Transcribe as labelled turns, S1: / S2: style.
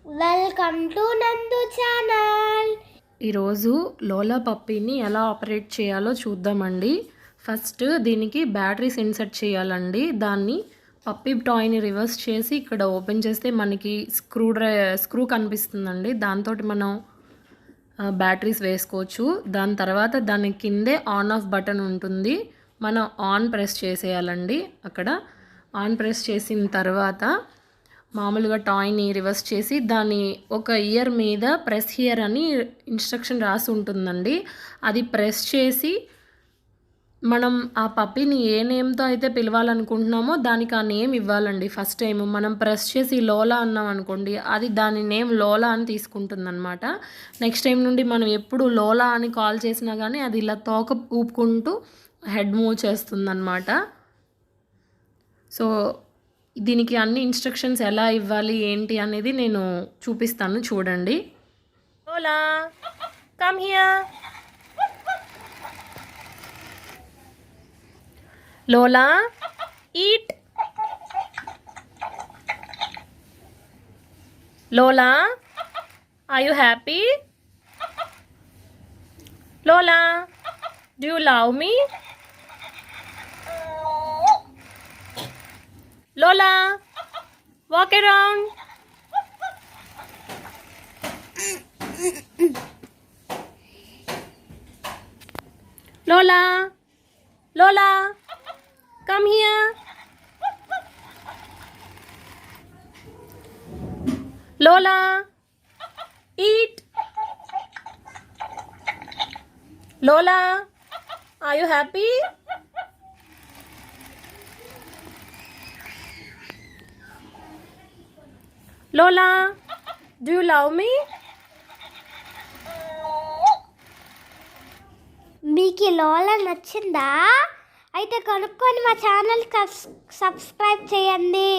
S1: Welcome to నందు channel.
S2: ఈరోజు లోలా పప్పీని ఎలా ఆపరేట్ చేయాలో చూద్దామండి. ఫస్ట్ దీనికి బ్యాటరీస్ ఇన్సర్ట్ చేయాలండి. దాన్ని పప్పీ టాయ్ని రివర్స్ చేసి ఇక్కడ ఓపెన్ చేస్తే మనకి స్క్రూ కనిపిస్తుందండి. దాంతో మనం బ్యాటరీస్ వేసుకోవచ్చు. దాని తర్వాత దాని కిందే ఆన్ ఆఫ్ బటన్ ఉంటుంది. మనం ఆన్ ప్రెస్ చేసేయాలండి. అక్కడ ఆన్ ప్రెస్ చేసిన తర్వాత మామూలుగా టాయ్ని రివర్స్ చేసి దాని ఒక ఇయర్ మీద ప్రెస్ హియర్ అని ఇన్స్ట్రక్షన్ రాసి ఉంటుందండి. అది ప్రెస్ చేసి మనం ఆ పప్పీని ఏ నేమ్తో అయితే పిలవాలనుకుంటున్నామో దానికి ఆ నేమ్ ఇవ్వాలండి. ఫస్ట్ టైం మనం ప్రెస్ చేసి లోలా అన్నాం అనుకోండి, అది దాని నేమ్ లోలా అని తీసుకుంటుందన్నమాట. నెక్స్ట్ టైం నుండి మనం ఎప్పుడు లోలా అని కాల్ చేసినా కానీ అది ఇలా తోక ఊపుకుంటూ హెడ్ మూవ్ చేస్తుందన్నమాట. సో దీనికి అన్ని ఇన్స్ట్రక్షన్స్ ఎలా ఇవ్వాలి ఏంటి అనేది నేను చూపిస్తాను, చూడండి. Lola come here. Lola eat. Lola are you happy? Lola do you love me? Lola, walk around. Lola, Lola, come here. Lola, eat. Lola, are you happy? Lola, do you love me?
S1: మీకు లోలా నచ్చిందా? అయితే కనుక్కొని మా channel subscribe చేయండి.